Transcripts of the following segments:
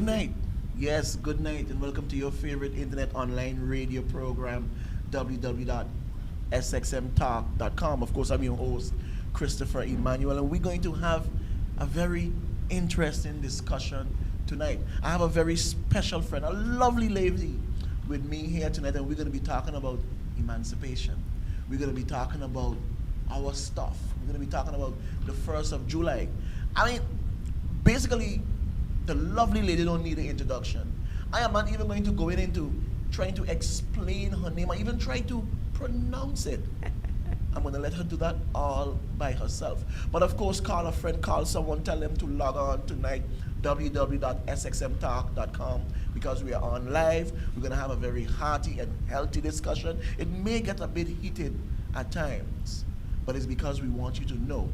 Good night. Yes, good night, and welcome to your favorite internet online radio program, www.sxmtalk.com. Of course, I'm your host, Christopher Emmanuel, and we're going to have a very interesting discussion tonight. I have a very special friend, a lovely lady with me here tonight, and we're going to be talking about emancipation. We're going to be talking about our stuff. We're going to be talking about the 1st of July. I mean, basically, the lovely lady don't need an introduction. I am not even going to go into trying to explain her name or even try to pronounce it. I'm going to let her do that all by herself. But of course, call a friend, call someone, tell them to log on tonight, www.sxmtalk.com, because we are on live. We're going to have a very hearty and healthy discussion. It may get a bit heated at times, but it's because we want you to know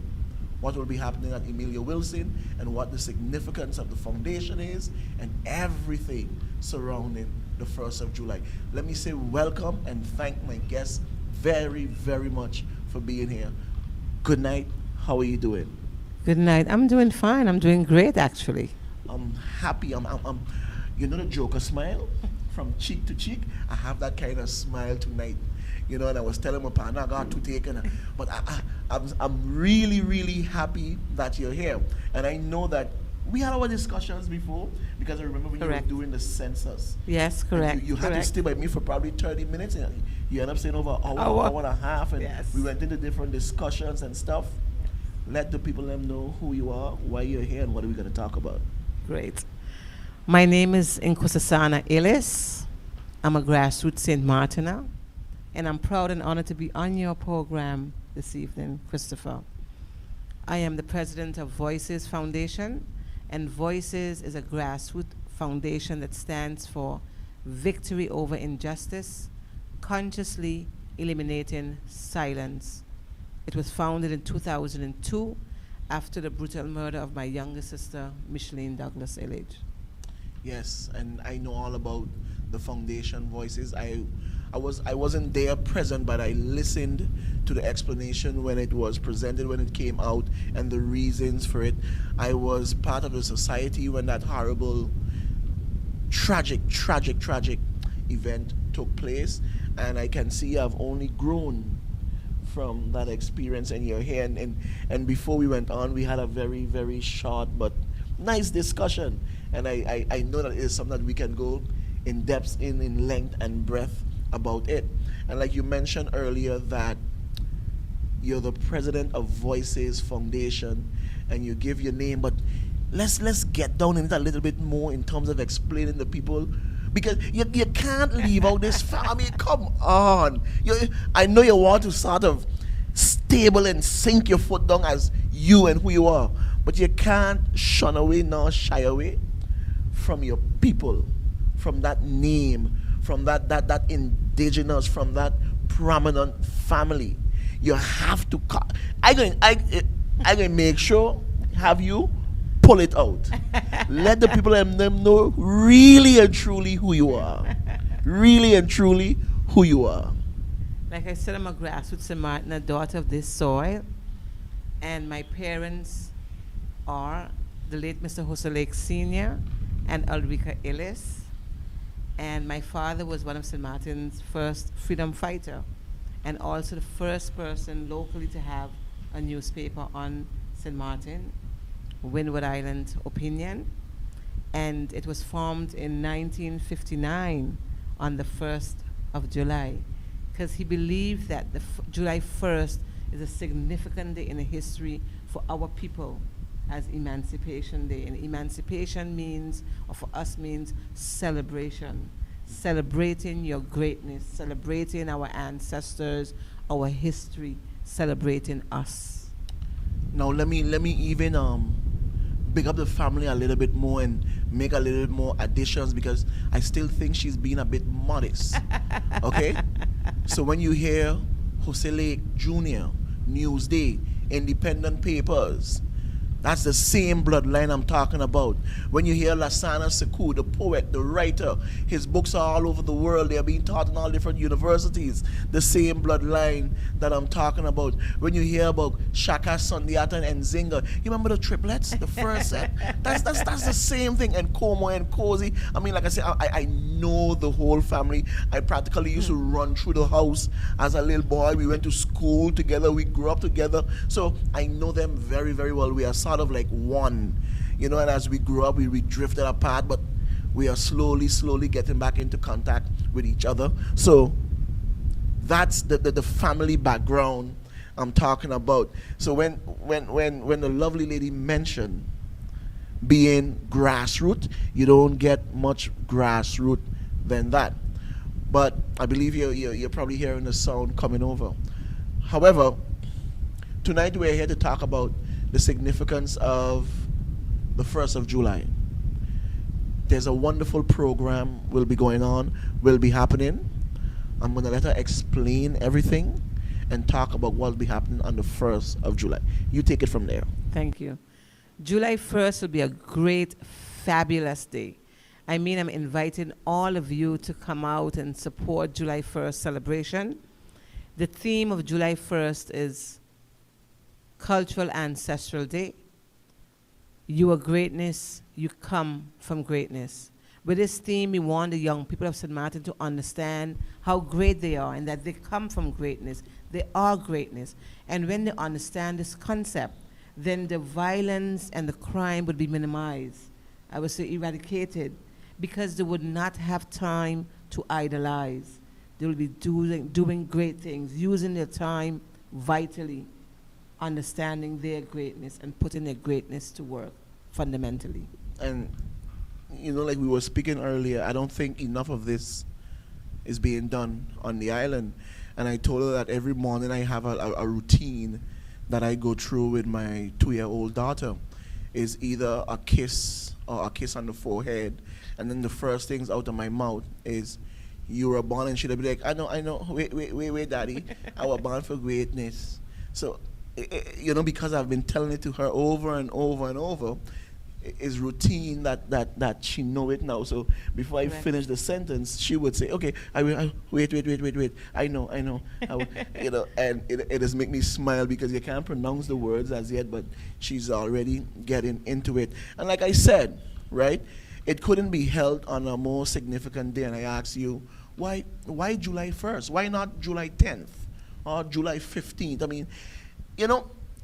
what will be happening at Emilia Wilson and what the significance of the foundation is and everything surrounding the 1st of July. Let me say welcome and thank my guests very, very much for being here. Good night. How are you doing? Good night. I'm doing fine. I'm doing great, actually. I'm happy. You know the Joker smile from cheek to cheek? I have that kind of smile tonight. You know, and I was telling my partner I got to take, but I'm really, really happy that you're here. And I know that we had our discussions before, because I remember when Correct. you were doing the census. Yes, correct. You had to stay by me for probably 30 minutes, and you ended up staying over an hour and a half, and Yes. we went into different discussions and stuff. Let the people them know who you are, why you're here, and what are we going to talk about. Great. My name is Nkosazana Illis. I'm a grassroots St. Martiner, and I'm proud and honored to be on your program this evening, Christopher. I am the president of Voices Foundation, and Voices is a grassroots foundation that stands for victory over injustice, consciously eliminating silence. It was founded in 2002 after the brutal murder of my younger sister, Micheline Douglas Illich. Yes, and I know all about the foundation Voices. I wasn't there present, but I listened to the explanation when it was presented, when it came out, and the reasons for it. I was part of the society when that horrible, tragic event took place, and I can see I've only grown from that experience, and you're here. And before we went on, we had a very, very short but nice discussion, and I know that it is something that we can go in depth, in length and breadth about it. And like you mentioned earlier, that you're the president of Voices Foundation, and you give your name, but let's get down in it a little bit more in terms of explaining to people, because you can't leave out this family. Come on. I know you want to sort of stable and sink your foot down as you and who you are, but you can't shun away nor shy away from your people, from that name, from that indigenous, from that prominent family. You have to I'm going to make sure have you pull it out. Let the people and them know really and truly who you are. Really and truly who you are. Like I said, I'm a grassroots St. Martiner, daughter of this soil, and my parents are the late Mr. Jose Lake Sr. and Ulrika Illis, and my father was one of St. Martin's first freedom fighter, and also the first person locally to have a newspaper on St. Martin, Windward Island Opinion, and it was formed in 1959 on the 1st of July, because he believed that July 1st is a significant day in the history for our people as Emancipation Day. And emancipation means, or for us means, celebration. Celebrating your greatness, celebrating our ancestors, our history, celebrating us. Now let me even big up the family a little bit more and make a little bit more additions, because I still think she's being a bit modest. Okay? So when you hear Jose Lake Jr., Newsday, independent papers, That's the same bloodline I'm talking about. When you hear Lasana Sekou, the poet, the writer, his books are all over the world. They are being taught in all different universities. The same bloodline that I'm talking about. When you hear about Shaka, Sundiata, and Nzinga, you remember the triplets, the first set? That's the same thing. And Como and Cozy. I mean, like I said, I know the whole family. I practically used to run through the house as a little boy. We went to school together. We grew up together. So I know them very, very well. We are sort of like one, and as we grew up, we drifted apart, but we are slowly getting back into contact with each other. So that's the family background I'm talking about. So when the lovely lady mentioned being grassroots, you don't get much grassroots than that. But I believe you're probably hearing the sound coming over. However, tonight we're here to talk about the significance of the 1st of July. There's a wonderful program will be going on, will be happening. I'm going to let her explain everything and talk about what will be happening on the 1st of July. You take it from there. Thank you. July 1st will be a great, fabulous day. I mean, I'm inviting all of you to come out and support July 1st celebration. The theme of July 1st is Cultural Ancestral Day. Your greatness, you come from greatness. With this theme, we want the young people of St. Martin to understand how great they are and that they come from greatness. They are greatness. And when they understand this concept, then the violence and the crime would be minimized. I would say eradicated, because they would not have time to idolize. They will be doing great things, using their time vitally, understanding their greatness and putting their greatness to work fundamentally. And like we were speaking earlier, I don't think enough of this is being done on the island. And I told her that every morning I have a routine that I go through with my 2-year-old daughter. Is either a kiss or a kiss on the forehead, and then the first things out of my mouth is, "You were born," and she'll be like, I know, wait, Daddy, I was born for greatness." So because I've been telling it to her over and over and over, it's routine that she know it now. So before I finish the sentence, she would say, "Okay, wait. I know." And it does make me smile because you can't pronounce the words as yet, but she's already getting into it. And like I said, right, it couldn't be held on a more significant day. And I ask you, why July 1st? Why not July 10th or July 15th? I mean,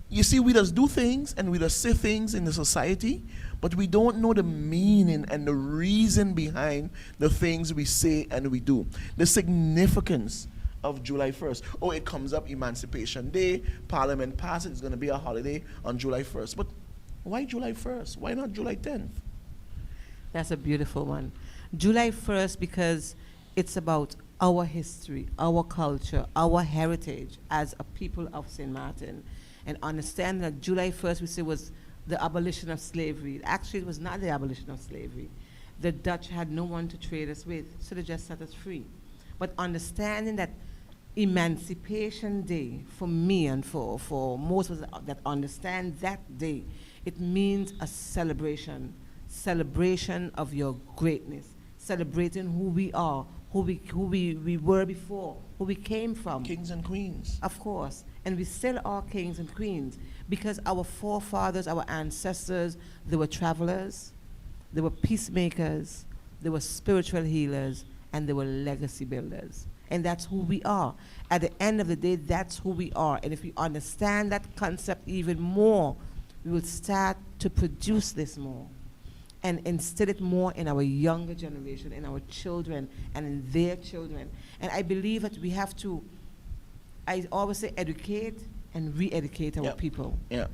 you see, we just do things and we just say things in the society, but we don't know the meaning and the reason behind the things we say and we do. The significance of July 1st. Oh, it comes up Emancipation Day, Parliament passed it, it's going to be a holiday on July 1st. But why July 1st? Why not July 10th? That's a beautiful one. July 1st because it's about our history, our culture, our heritage as a people of St. Martin. And understand that July 1st, we say, was the abolition of slavery. Actually, it was not the abolition of slavery. The Dutch had no one to trade us with, so they just set us free. But understanding that Emancipation Day, for me and for most of us that understand that day, it means a celebration of your greatness, celebrating who we are, who we were before, who we came from. Kings and queens. Of course. And we still are kings and queens because our forefathers, our ancestors, they were travelers, they were peacemakers, they were spiritual healers, and they were legacy builders. And that's who we are. At the end of the day, that's who we are. And if we understand that concept even more, we will start to produce this more and instill it more in our younger generation, in our children, and in their children. And I believe that we have to, I always say, educate and re-educate our people. Yeah.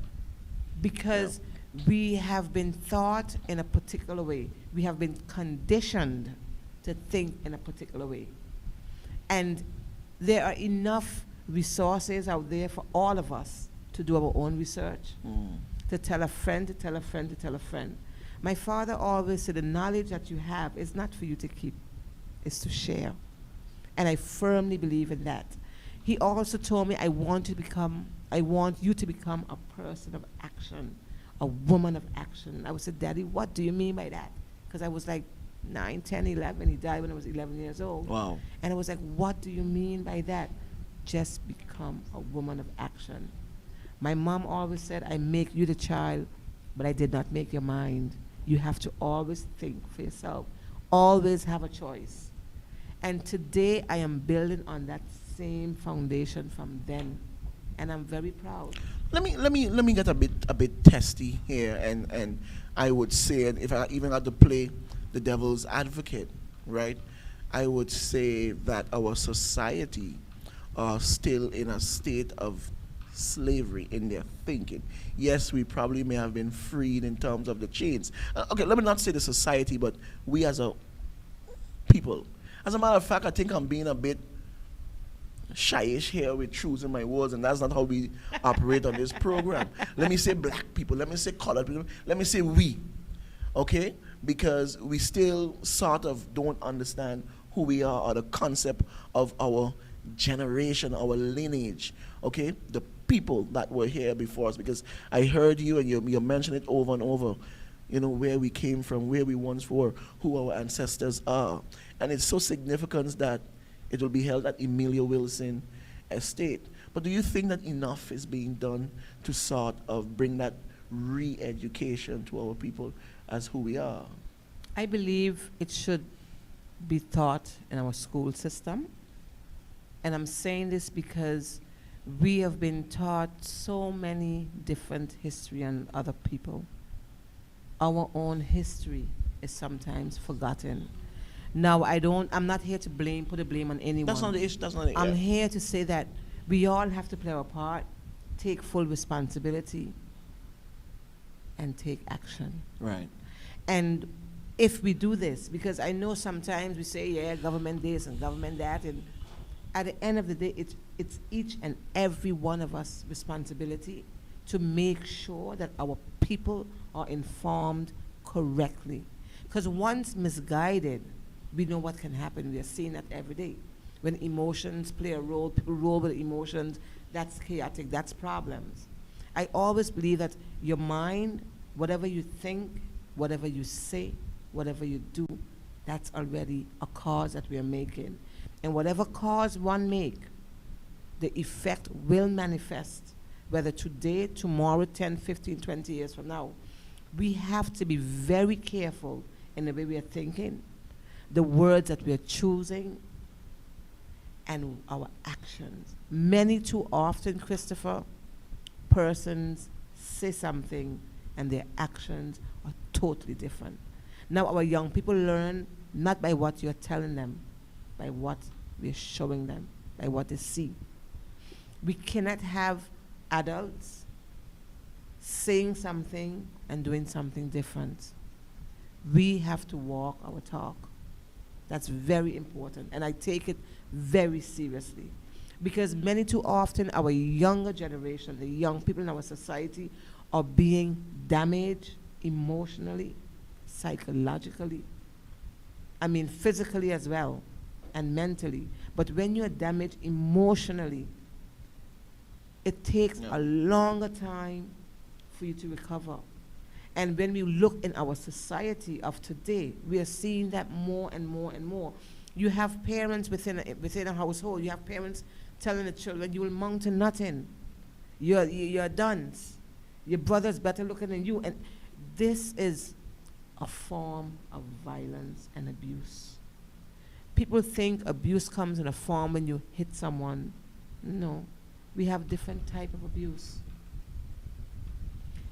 Because we have been taught in a particular way. We have been conditioned to think in a particular way. And there are enough resources out there for all of us to do our own research, to tell a friend, to tell a friend, to tell a friend. My father always said the knowledge that you have is not for you to keep, it's to share. And I firmly believe in that. He also told me, I want you to become a person of action, a woman of action. I would say, Daddy, what do you mean by that? Because I was like 9, 10, 11. He died when I was 11 years old. Wow. And I was like, what do you mean by that? Just become a woman of action. My mom always said, I make you the child, but I did not make your mind. You have to always think for yourself. Always have a choice. And today I am building on that same foundation from then. And I'm very proud. Let me get a bit testy here, and I would say, and if I even had to play the devil's advocate, right? I would say that our society are still in a state of slavery in their thinking. Yes, we probably may have been freed in terms of the chains. Okay, let me not say the society, but we as a people. As a matter of fact, I think I'm being a bit shyish here with choosing my words, and that's not how we operate on this program. Let me say black people, let me say colored people, let me say we, okay? Because we still sort of don't understand who we are or the concept of our generation, our lineage, okay? The people that were here before us, because I heard you and you mentioned it over and over, you know, where we came from, where we once were, who our ancestors are. And it's so significant that it will be held at Emilia Wilson Estate. But do you think that enough is being done to sort of bring that re-education to our people as who we are? I believe it should be taught in our school system. And I'm saying this because we have been taught so many different history and other people. Our own history is sometimes forgotten. Now, I'm not here to put the blame on anyone. That's not the issue, that's not it. I'm here to say that we all have to play our part, take full responsibility, and take action. Right. And if we do this, because I know sometimes we say, yeah, government this and government that, and at the end of the day, it's each and every one of us responsibility to make sure that our people are informed correctly. Because once misguided, we know what can happen. We are seeing that every day. When emotions play a role, people roll with emotions, that's chaotic, that's problems. I always believe that your mind, whatever you think, whatever you say, whatever you do, that's already a cause that we are making. And whatever cause one make, the effect will manifest, whether today, tomorrow, 10, 15, 20 years from now. We have to be very careful in the way we are thinking, the words that we are choosing, and our actions. Many too often, Christopher, persons say something and their actions are totally different. Now our young people learn not by what you're telling them, by what we're showing them, by what they see. We cannot have adults saying something and doing something different. We have to walk our talk. That's very important, and I take it very seriously. Because many too often, our younger generation, the young people in our society, are being damaged emotionally, psychologically, physically as well, and mentally. But when you're damaged emotionally, it takes a longer time for you to recover. And when we look in our society of today, we are seeing that more and more and more. You have parents within a household, you have parents telling the children, you will amount to nothing. You're done. Your brother's better looking than you. And this is a form of violence and abuse. People think abuse comes in a form when you hit someone. No, we have different type of abuse.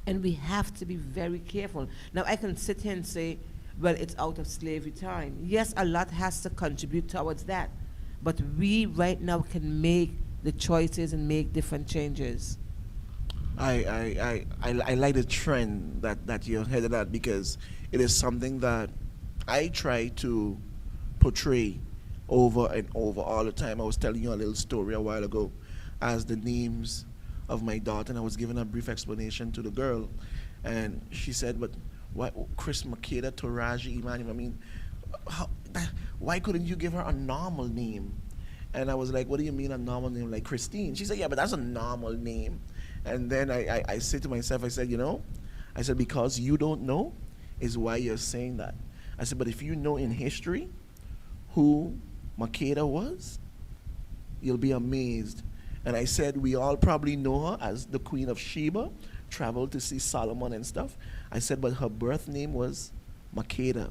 And we have to be very careful. Now, I can sit here and say, well, it's out of slavery time. Yes, a lot has to contribute towards that. But we right now can make the choices and make different changes. I like the trend that you're headed at, because it is something that I try to portray over and over all the time. I was telling you a little story a while ago as the names of my daughter, and I was giving a brief explanation to the girl, and she said, but why Chris Makeda Toraji Emmanuel? Why couldn't you give her a normal name? And I was like, what do you mean a normal name, like Christine? She said, yeah, but that's a normal name. And then I said to myself, I said, I said, because you don't know is why you're saying that. I said, but if you know in history who Makeda was, you'll be amazed. And I said, we all probably know her as the Queen of Sheba, traveled to see Solomon and stuff. I said, but her birth name was Makeda.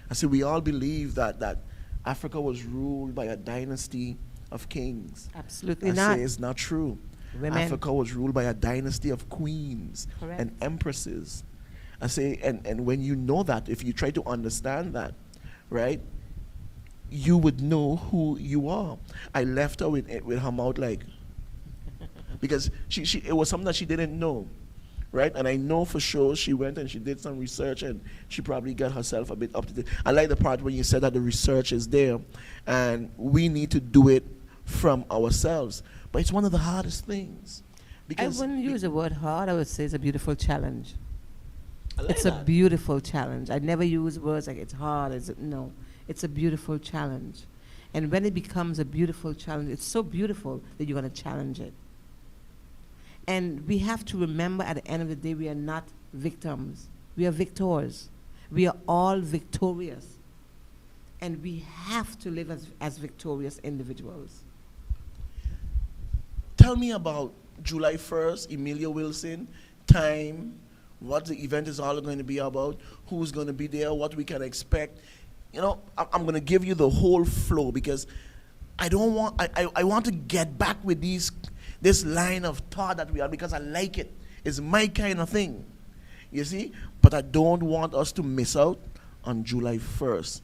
I said, we all believe that Africa was ruled by a dynasty of kings. Absolutely I not. say it's not true. Women. Africa was ruled by a dynasty of queens Correct. and empresses. I say, and when you know that, if you try to understand that, right, you would know who you are. I left her with her mouth like, because she it was something that she didn't know, right? And I know for sure she went and she did some research and she probably got herself a bit up to date. I like the part when you said that the research is there and we need to do it from ourselves. But it's one of the hardest things. I Because wouldn't use the word hard. I would say it's a beautiful challenge. I like It's a that. beautiful challenge. I never use words like it's hard. No, it's a beautiful challenge. And when it becomes a beautiful challenge, it's so beautiful that you're going to challenge it. And we have to remember at the end of the day, we are not victims. We are victors. We are all victorious. And we have to live as victorious individuals. Tell me about July 1st, Emilia Wilson, time, what the event is all going to be about, who's going to be there, what we can expect. You know, I'm going to give you the whole flow because I want to get back with this line of thought that we are because I like it. It's my kind of thing. You see? But I don't want us to miss out on July 1st.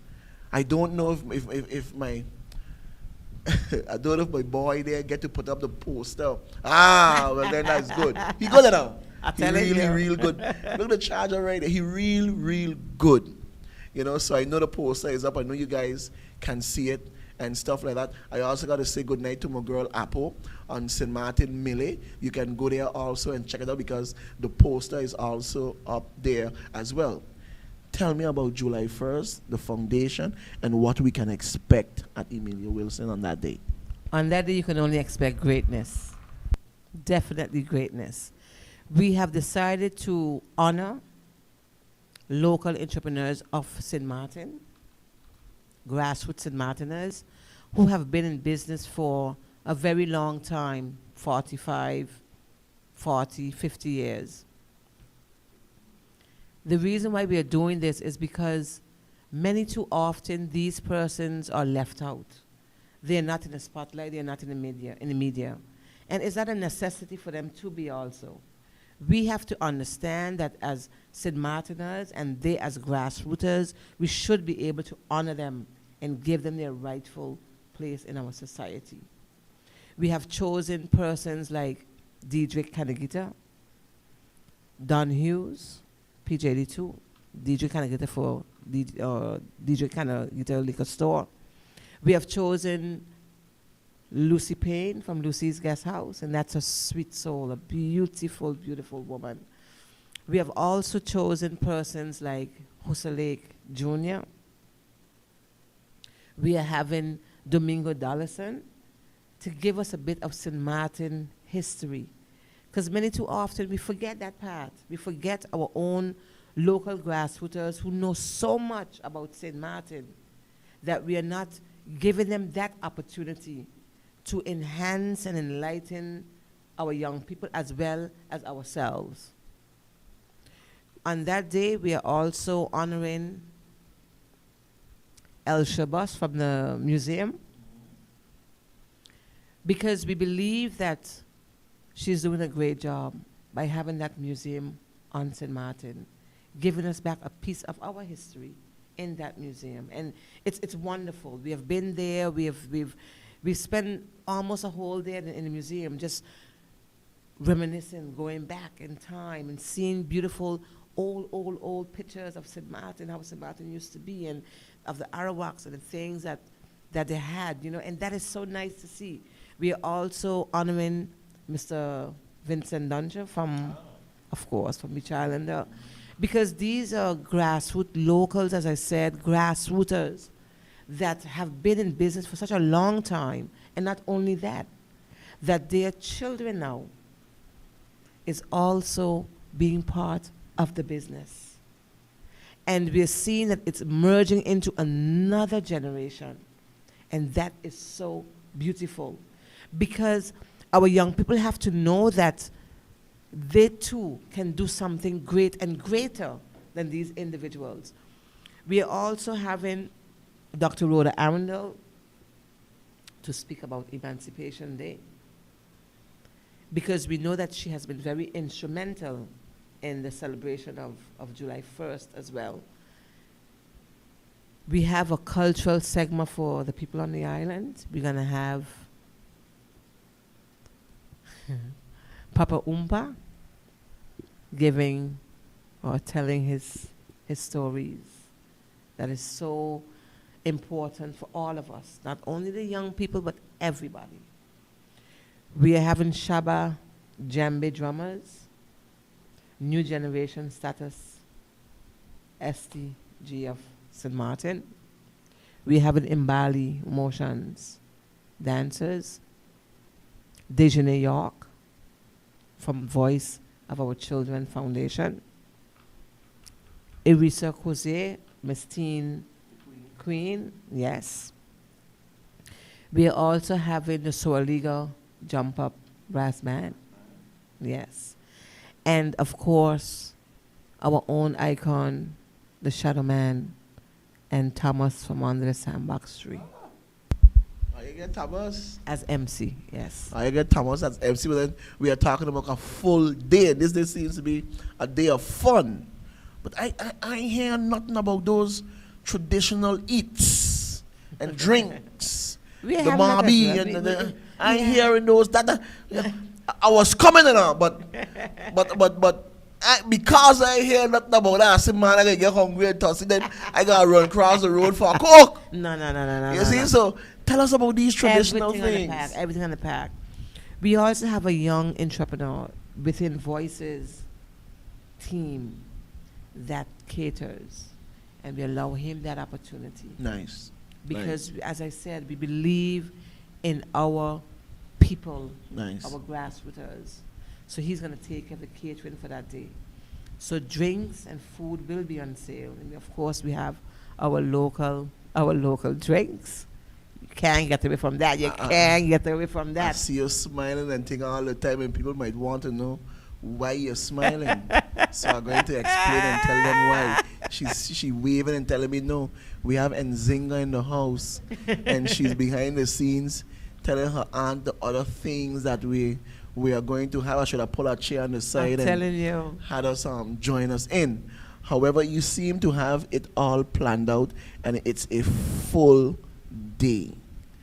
I don't know if my I don't know if my boy there get to put up the poster. Ah, well then that's good. He good enough. He really, real good. Look at the charger right there. He real good. You know, so I know the poster is up. I know you guys can see it and stuff like that. I also got to say good night to my girl Apple on St. Martin Millie. You can go there also and check it out because the poster is also up there as well. Tell me about July 1st, the foundation, and what we can expect at Emilia Wilson on that day. On that day, you can only expect greatness. Definitely greatness. We have decided to honor local entrepreneurs of St. Martin, grassroots St. Martiners, who have been in business for a very long time, 45, 40, 50 years. The reason why we are doing this is because many too often these persons are left out. They're not in the spotlight, they're not in the media. And is that a necessity for them to be also? We have to understand that as St. Martiners and they as grassrooters, we should be able to honor them and give them their rightful place in our society. We have chosen persons like Diedrich Kanagita, Don Hughes, PJ82, Diedrich Kanagita for Diedrich Kanagita Liquor Store. We have chosen Lucy Payne from Lucy's Guest House, and that's a sweet soul, a beautiful, beautiful woman. We have also chosen persons like Lake Jr. We are having Domingo Dollison to give us a bit of St. Martin history. Because many too often we forget that part. We forget our own local grassrooters who know so much about St. Martin that we are not giving them that opportunity to enhance and enlighten our young people as well as ourselves. On that day, we are also honoring El Shabas from the museum because we believe that she's doing a great job by having that museum on St. Martin, giving us back a piece of our history in that museum. And it's wonderful. We have been there. We've spent almost a whole day in the museum just reminiscing, going back in time and seeing beautiful old pictures of St. Martin, how St. Martin used to be, and of the Arawaks and the things that they had, you know, and that is so nice to see. We are also honoring Mr. Vincent Duncher from, of course, from Beach Islander, because these are grassroots locals, as I said, grassrooters that have been in business for such a long time, and not only that, that their children now is also being part of the business. And we're seeing that it's merging into another generation. And that is so beautiful. Because our young people have to know that they too can do something great and greater than these individuals. We are also having Dr. Rhoda Arundel to speak about Emancipation Day, because we know that she has been very instrumental in the celebration of July 1st as well. We have a cultural segment for the people on the island. We're going to have Papa Oompa giving or telling his stories. That is so important for all of us, not only the young people, but everybody. We are having Shaba Djembe drummers, New Generation Status, STG of St. Martin. We have an Imbali Motions dancers, Dejeuner York from Voice of Our Children Foundation, Irisa Kose, Miss Teen Queen, yes. We are also having the Soaliga Jump Up Brass Band, yes. And of course, our own icon, the Shadow Man, and Thomas from Under the Sandbox Tree. Oh, you get Thomas? As MC, yes. Oh, you get Thomas as MC, but then we are talking about a full day. This day seems to be a day of fun. But I hear nothing about those traditional eats and drinks. We The have that as Marby well. and I ain't hearing those. I was coming in but because I hear nothing about that, I say, man, I get hungry and tossy, then I gotta run across the road for a coke. No. You see, so tell us about these traditional Everything things. Everything on the pack. We also have a young entrepreneur within Voices team that caters, and we allow him that opportunity. Nice. Because, as I said, we believe in our people, Nice. our grassrooters. So he's going to take care of the catering for that day. So drinks and food will be on sale. And of course, we have our local drinks. You can't get away from that. You can't get away from I that. see you smiling and thinking all the time, and people might want to know why you're smiling. So I'm going to explain and tell them why. She waving and telling me, no, we have Nzinga in the house, and she's behind the scenes telling her aunt the other things that we are going to have. I should have pulled a chair on the side I'm and telling you. had us join us in. However, you seem to have it all planned out, and it's a full day.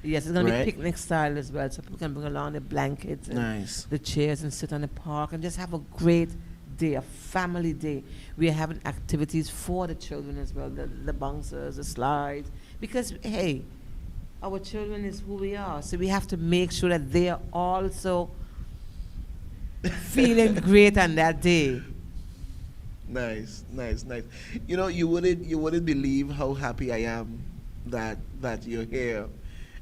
Yes, it's going to Right. be picnic style as well, so people can bring along the blankets and Nice. the chairs and sit on the park and just have a great day, a family day. We are having activities for the children as well, the bouncers, the slides, because, hey, our children is who we are, so we have to make sure that they are also feeling great on that day. Nice. You know, you wouldn't believe how happy I am that you're here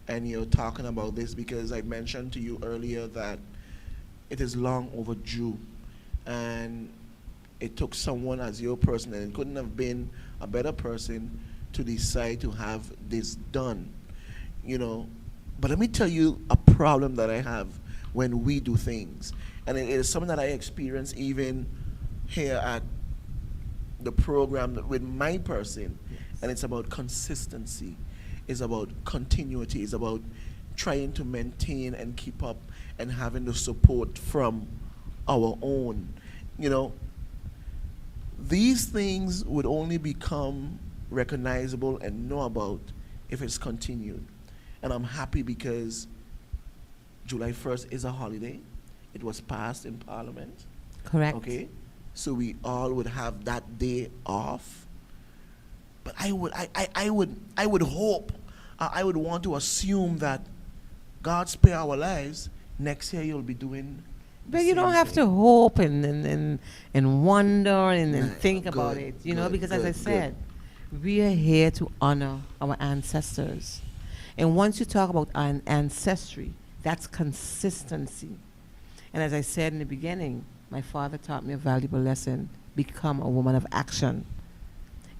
and you're talking about this, because I mentioned to you earlier that it is long overdue, and it took someone as your person, and it couldn't have been a better person to decide to have this done, you know. But let me tell you a problem that I have when we do things, and it is something that I experience even here at the program with my person, and it's about consistency. It's about continuity. It's about trying to maintain and keep up and having the support from our own. You know, these things would only become recognizable and know about if it's continued. And I'm happy because July 1st is a holiday. It was passed in Parliament. Correct. Okay? So we all would have that day off. But I would hope, I would want to assume that God spare our lives, next year you'll be doing. But you don't have to hope and wonder and think about it, you know, because as I said, we are here to honor our ancestors. And once you talk about an ancestry, that's consistency. And as I said in the beginning, my father taught me a valuable lesson. become a woman of action.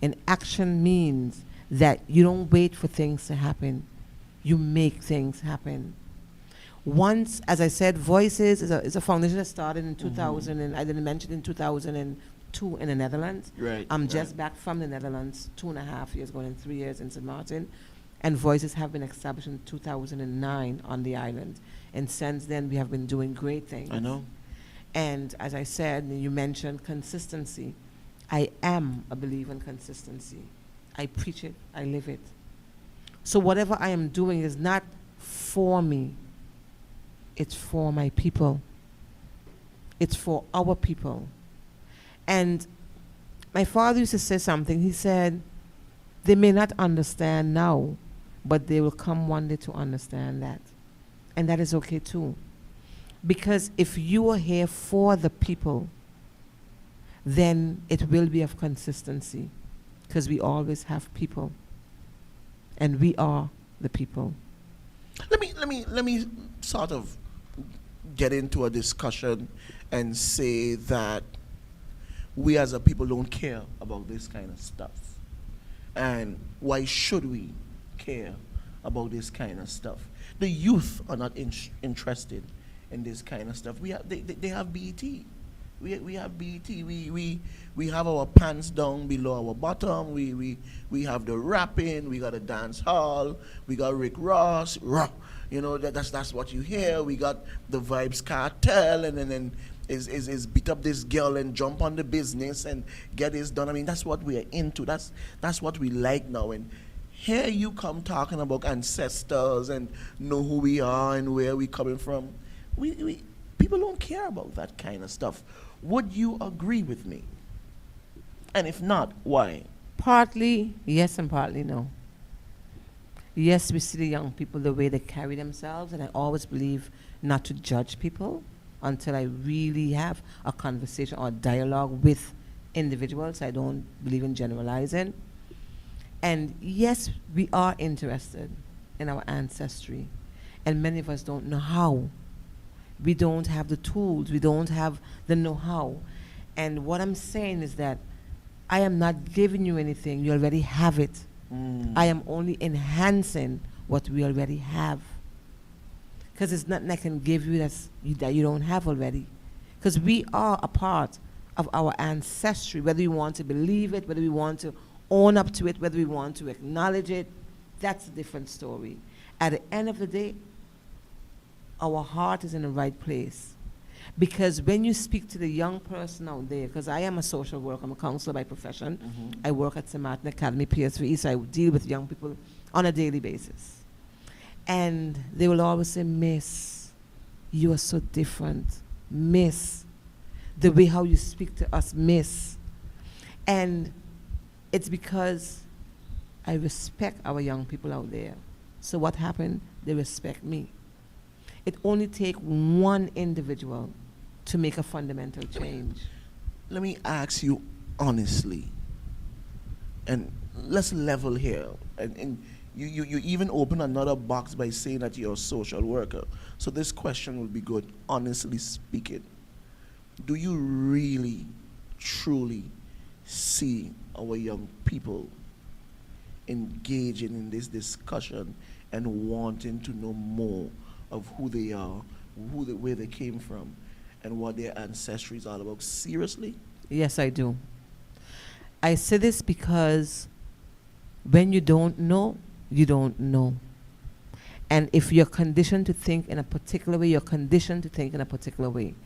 And action means that you don't wait for things to happen. You make things happen. Once, as I said, Voices is a foundation that started in 2000, and I didn't mention in 2002 in the Netherlands. Right. I'm just back from the Netherlands, 2.5 years, going in 3 years in St. Martin. And Voices have been established in 2009 on the island. And since then, we have been doing great things. I know. And as I said, you mentioned consistency. I am a believer in consistency. I preach it, I live it. So whatever I am doing is not for me. It's for my people. It's for our people. And my father used to say something. He said, they may not understand now, but they will come one day to understand that. And that is okay too. Because if you are here for the people, then it will be of consistency. Because we always have people. And we are the people. Let me sort of get into a discussion and say that we as a people don't care about this kind of stuff. And why should we care about this kind of stuff? The youth are not interested in this kind of stuff. They have BT. We have BT. We have our pants down below our bottom. We have the rapping. We got a dance hall. We got Rick Ross. You know, that's what you hear. We got the Vibes Cartel, and then is beat up this girl and jump on the business and get this done. I mean, that's what we are into. That's what we like now. And here you come talking about ancestors and know who we are and where we coming from. We people don't care about that kind of stuff. Would you agree with me? And if not, why? Partly yes and partly no. Yes, we see the young people, the way they carry themselves, and I always believe not to judge people until I really have a conversation or a dialogue with individuals. I don't believe in generalizing. And yes, we are interested in our ancestry, and many of us don't know how. We don't have the tools, we don't have the know-how. And what I'm saying is that I am not giving you anything, you already have it. I am only enhancing what we already have. Because it's nothing I can give you that you don't have already. Because we are a part of our ancestry, whether we want to believe it, whether we want to own up to it, whether we want to acknowledge it, that's a different story. At the end of the day, our heart is in the right place. Because when you speak to the young person out there, because I am a social worker, I'm a counselor by profession. I work at St. Martin Academy, PSVE, so I deal with young people on a daily basis. And they will always say, Miss, you are so different. Miss, the way how you speak to us, Miss. And it's because I respect our young people out there. So what happened? They respect me. It only takes one individual to make a fundamental change. Let me ask you honestly, and let's level here. And you even open another box by saying that you're a social worker. So this question will be good. Honestly speaking, do you really, truly see our young people engaging in this discussion and wanting to know more of who they are, where they came from, and what their ancestry is all about? Seriously? Yes, I do. I say this because when you don't know, you don't know. And if you're conditioned to think in a particular way, you're conditioned to think in a particular way.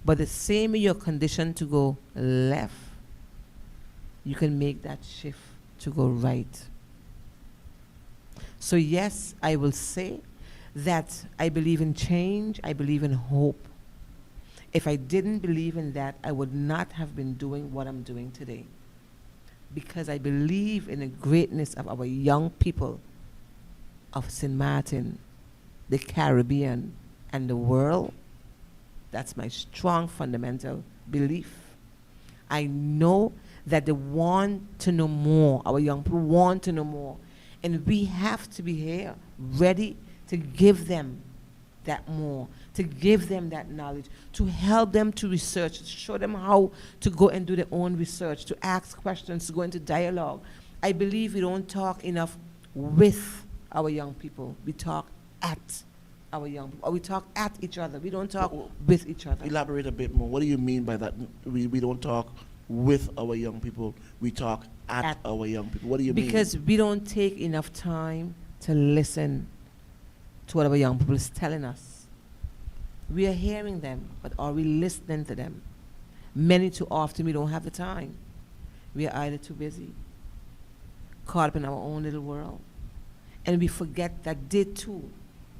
But the same way you're conditioned to go left, you can make that shift to go right. So yes, I will say that I believe in change, I believe in hope. If I didn't believe in that, I would not have been doing what I'm doing today. Because I believe in the greatness of our young people of St. Martin, the Caribbean, and the world. That's my strong fundamental belief. I know that they want to know more. Our young people want to know more. And we have to be here, ready to give them that more, to give them that knowledge, to help them to research, to show them how to go and do their own research, to ask questions, to go into dialogue. I believe we don't talk enough with our young people. We talk at our young people, or we talk at each other. We don't talk with each other. Elaborate a bit more. What do you mean by that? We don't talk with our young people. We talk at our young people. What do you mean? Because we don't take enough time to listen to what our young people is telling us. We are hearing them, but are we listening to them? Many too often we don't have the time. We are either too busy, caught up in our own little world, and we forget that they too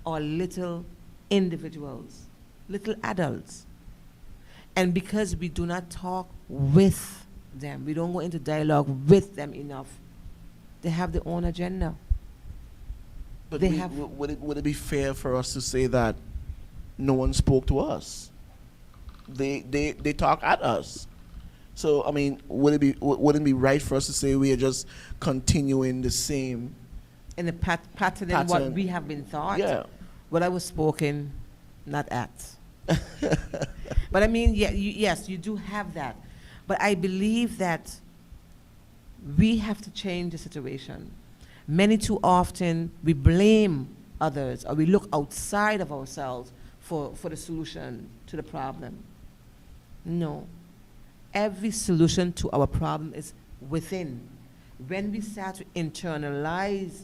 are little individuals, little adults. And because we do not talk with them, we don't go into dialogue with them enough, they have their own agenda. But They have- would it be fair for us to say that no one spoke to us? They talk at us. So I mean, wouldn't it be right for us to say we are just continuing the same? In the pattern in what Pattern. we have been taught. Yeah. What I was spoken, not at. But I mean, yeah, yes, you do have that. But I believe that we have to change the situation. Many too often we blame others, or we look outside of ourselves for the solution to the problem. No. Every solution to our problem is within. When we start to internalize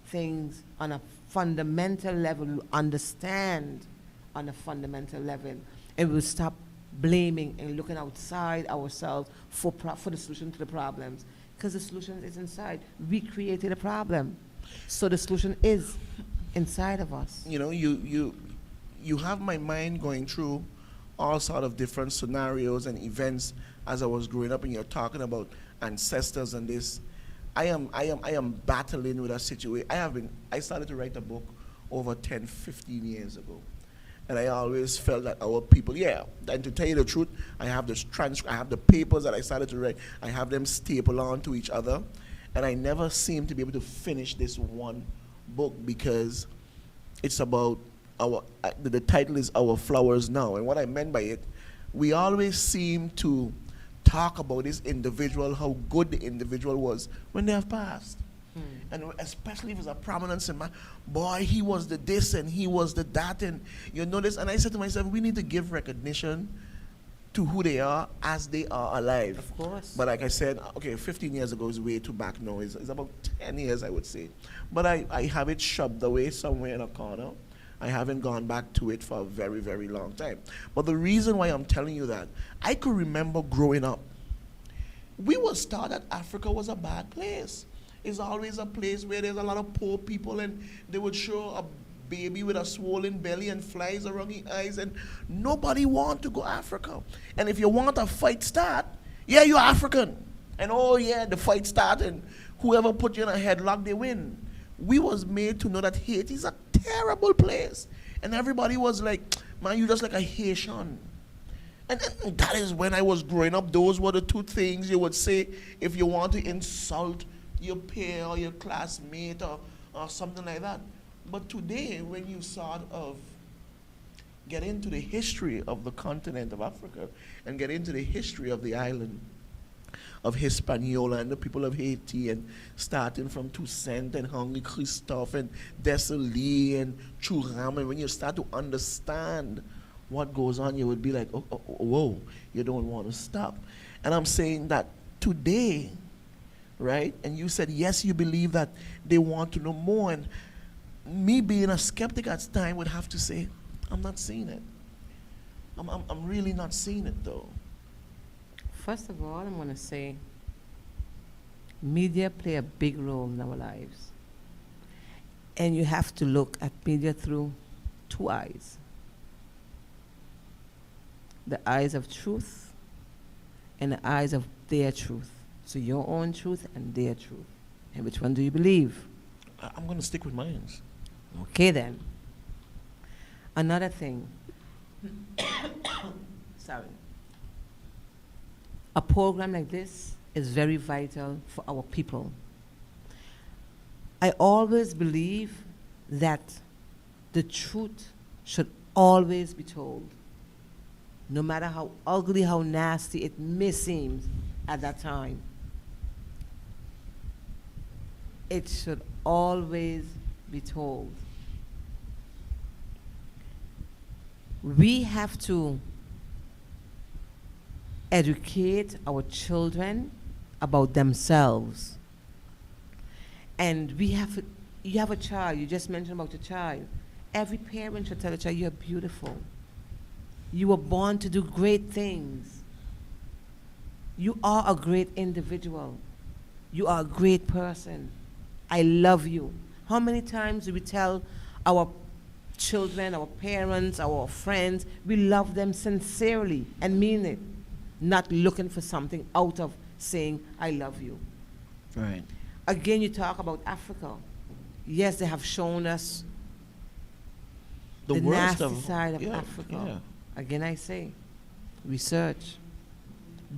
things on a fundamental level, we understand on a fundamental level, and we'll stop blaming and looking outside ourselves for the solution to the problems, because the solution is inside. We created a problem, so the solution is inside of us. You know, you have my mind going through all sort of different scenarios and events as I was growing up, and you're talking about ancestors and this. I am battling with a situation. I started to write a book over 10, 15 years ago. And I always felt that our people, and to tell you the truth, I have this I have the papers that I started to write, I have them stapled onto each other, and I never seem to be able to finish this one book because it's about the title is Our Flowers Now. And what I meant by it, we always seem to talk about this individual, how good the individual was when they have passed. And especially if it's a prominence in boy, he was the this and he was the that, and you know this. And I said to myself, we need to give recognition to who they are as they are alive. Of course. But like I said, okay, 15 years ago is way too back now. It's about 10 years, I would say. But I have it shoved away somewhere in a corner. I haven't gone back to it for a very, very long time. But the reason why I'm telling you that, I could remember growing up, we was taught that Africa was a bad place. It's always a place where there's a lot of poor people, and they would show a baby with a swollen belly and flies around his eyes, and nobody want to go Africa. And if you want a fight start, yeah, you're African. And oh yeah, the fight start, and whoever put you in a headlock, they win. We was made to know that Haiti is a terrible place. And everybody was like, man, you just like a Haitian. And that is when I was growing up. Those were the two things you would say if you want to insult your peer or your classmate or something like that. But today, when you sort of get into the history of the continent of Africa and get into the history of the island of Hispaniola and the people of Haiti, and starting from Toussaint and Henri Christophe and Desailly and Churam, and when you start to understand what goes on, you would be like, whoa, you don't want to stop. And I'm saying that today, right? And you said, yes, you believe that they want to know more. And me being a skeptic at the time would have to say, I'm not seeing it. I'm really not seeing it, though. First of all, I'm going to say media play a big role in our lives. And you have to look at media through two eyes. The eyes of truth and the eyes of their truth. So your own truth and their truth. And which one do you believe? I'm going to stick with mine. Okay then. Another thing. Sorry. A program like this is very vital for our people. I always believe that the truth should always be told. No matter how ugly, how nasty it may seem at that time. It should always be told. We have to educate our children about themselves. And you have a child, you just mentioned about your child. Every parent should tell a child, you're beautiful. You were born to do great things. You are a great individual. You are a great person. I love you. How many times do we tell our children, our parents, our friends, we love them sincerely and mean it, not looking for something out of saying, I love you. Right. Again, you talk about Africa. Yes, they have shown us the worst nasty side of Africa. Yeah. Again, I say, research.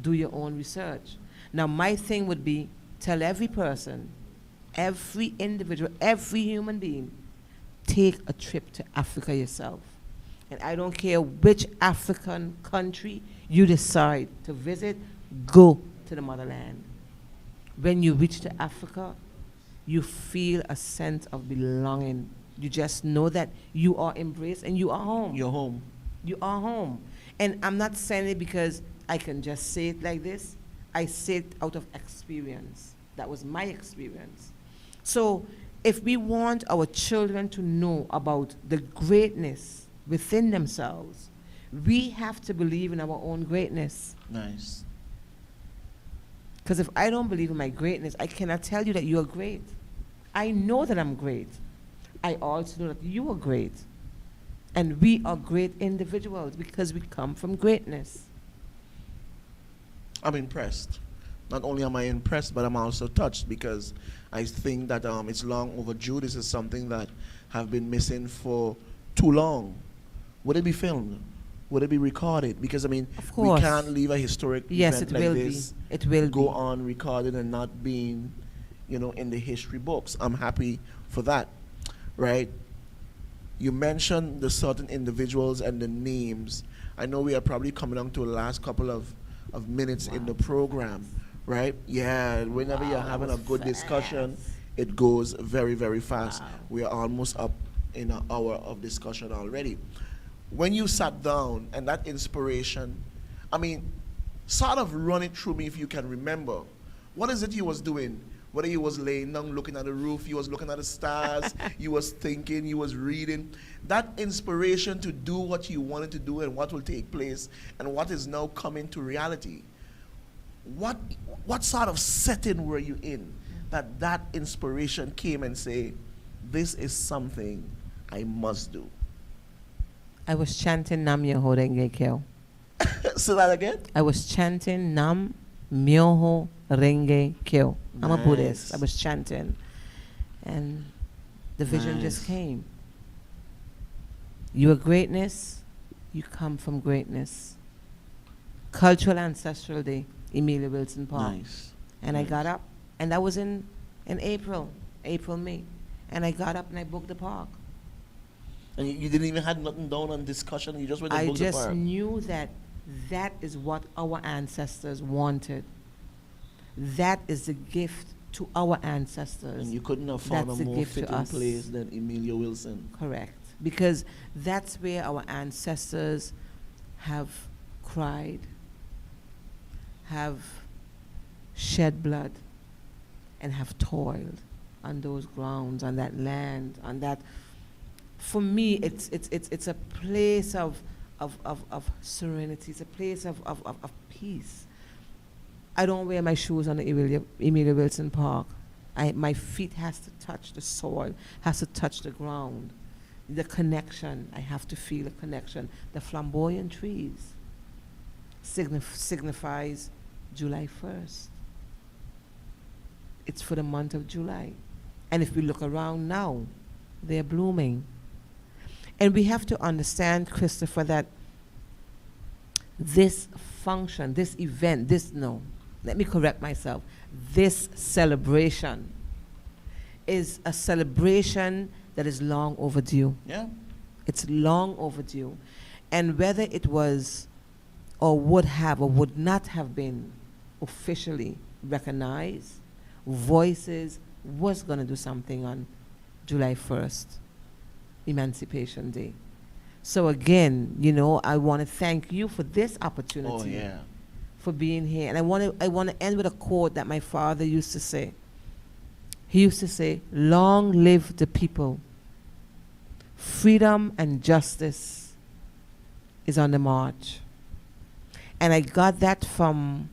Do your own research. Now, my thing would be, tell every person, every individual, every human being, take a trip to Africa yourself. And I don't care which African country you decide to visit, go to the motherland. When you reach to Africa, you feel a sense of belonging. You just know that you are embraced and you are home. You're home. You are home. And I'm not saying it because I can just say it like this. I say it out of experience. That was my experience. So if we want our children to know about the greatness within themselves, we have to believe in our own greatness. Nice. Because if I don't believe in my greatness, I cannot tell you that you are great. I know that I'm great. I also know that you are great. And we are great individuals because we come from greatness. I'm impressed. Not only am I impressed, but I'm also touched because I think that it's long overdue. This is something that have been missing for too long. Would it be filmed? Would it be recorded? Because I mean, Of course. we can't leave a historic Yes, event it like will this be. It will go be. on recorded and not being, in the history books. I'm happy for that, right? You mentioned the certain individuals and the names. I know we are probably coming on to the last couple of minutes in the program, right? Yeah, whenever Wow, you're that having a was good discussion, fast. it goes very, very fast. Wow. We are almost up in an hour of discussion already. When you sat down and that inspiration, I mean, sort of run it through me if you can remember. What is it you was doing? Whether you was laying down looking at the roof, you was looking at the stars, you was thinking, you was reading. That inspiration to do what you wanted to do and what will take place and what is now coming to reality. What sort of setting were you in that inspiration came and say, this is something I must do? I was chanting Nam Myoho Renge Kyo. Say that again? I was chanting Nam Myoho Renge Kyo. I'm a Nice. Buddhist. I was chanting. And the vision just Nice. came. You are greatness, you come from greatness. Cultural Ancestral Day, Emilia Wilson Park. Nice. And I Nice. got up, and that was in April, May. And I got up and I booked the park. And you didn't even have nothing down on discussion, you just went to I book the just park. knew that that is what our ancestors wanted. That is the gift to our ancestors. And you couldn't have found That's a a more gift to fitting us. place than Emilia Wilson. Correct. Because that's where our ancestors have cried, have shed blood, and have toiled on those grounds, on that land, on that. For me, it's a place of serenity. It's a place of peace. I don't wear my shoes on the Emilia Wilson Park. My feet has to touch the soil, has to touch the ground. The connection, I have to feel a connection. The flamboyant trees signifies July 1st. It's for the month of July. And if we look around now, they're blooming. And we have to understand, Christopher, that this function, this event, let me correct myself. This celebration is a celebration that is long overdue. Yeah. It's long overdue. And whether it was or would have or would not have been officially recognized, Voices was going to do something on July 1st, Emancipation Day. So again, I want to thank you for this opportunity. Oh yeah. For being here. And I want to end with a quote that my father used to say. He used to say, "Long live the people. Freedom and justice is on the march." And I got that from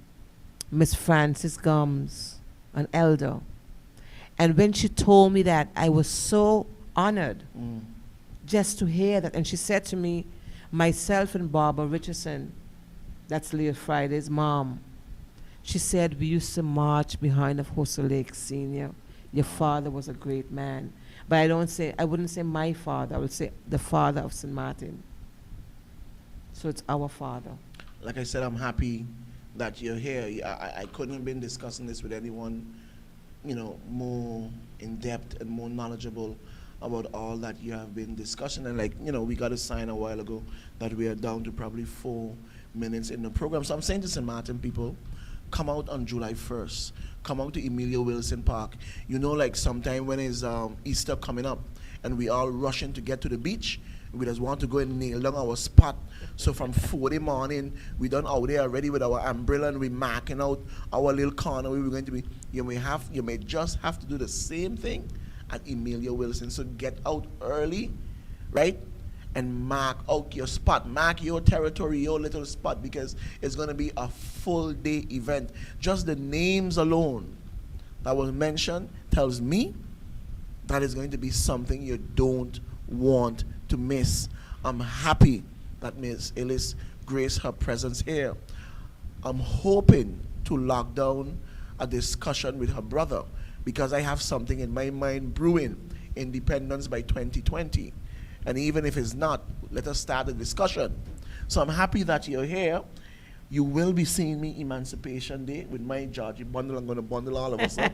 Miss Frances Gums, an elder. And when she told me that, I was so honored just to hear that. And she said to me, myself and Barbara Richardson, that's Leah Friday's mom, she said, we used to march behind of Jose Lake Sr. Your father was a great man. But I wouldn't say my father, I would say the father of St. Martin. So it's our father. Like I said, I'm happy that you're here. I couldn't have been discussing this with anyone, more in depth and more knowledgeable about all that you have been discussing. And we got a sign a while ago that we are down to probably 4 minutes in the program. So I'm saying to St. Martin people, come out on July 1st. Come out to Emilio Wilson Park. Sometime when is Easter coming up and we all rushing to get to the beach, we just want to go and nail down our spot. So from 4 in the morning, we done out there already with our umbrella and we marking out our little corner where we're going to be. You may just have to do the same thing at Emilio Wilson. So get out early, right? And mark out your spot. Mark your territory, your little spot, because it's going to be a full day event. Just the names alone that was mentioned tells me that is going to be something you don't want to miss. I'm happy that Ms. Illis graced her presence here. I'm hoping to lock down a discussion with her brother because I have something in my mind brewing, independence by 2020. And even if it's not, let us start the discussion. So I'm happy that you're here. You will be seeing me Emancipation Day with my Georgie bundle. I'm going to bundle all of us up.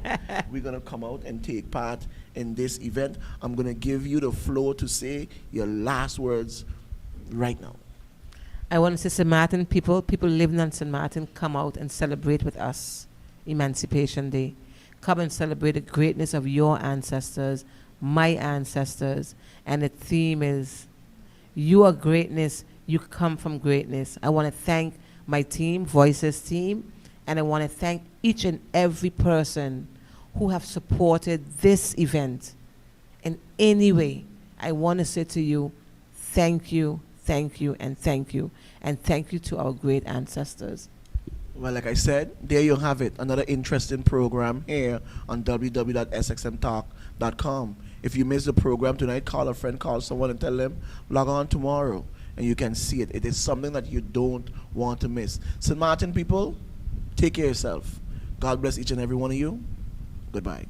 We're going to come out and take part in this event. I'm going to give you the floor to say your last words right now. I want to say, St. Martin people living on St. Martin, come out and celebrate with us Emancipation Day. Come and celebrate the greatness of your ancestors, my ancestors. And the theme is, you are greatness, you come from greatness. I want to thank my team, Voices team, and I want to thank each and every person who have supported this event in any way. I want to say to you, thank you, thank you, and thank you. And thank you to our great ancestors. Well, like I said, there you have it. Another interesting program here on www.sxmtalk.com. If you missed the program tonight, call a friend, call someone and tell them, log on tomorrow, and you can see it. It is something that you don't want to miss. St. Martin people, take care of yourself. God bless each and every one of you. Goodbye.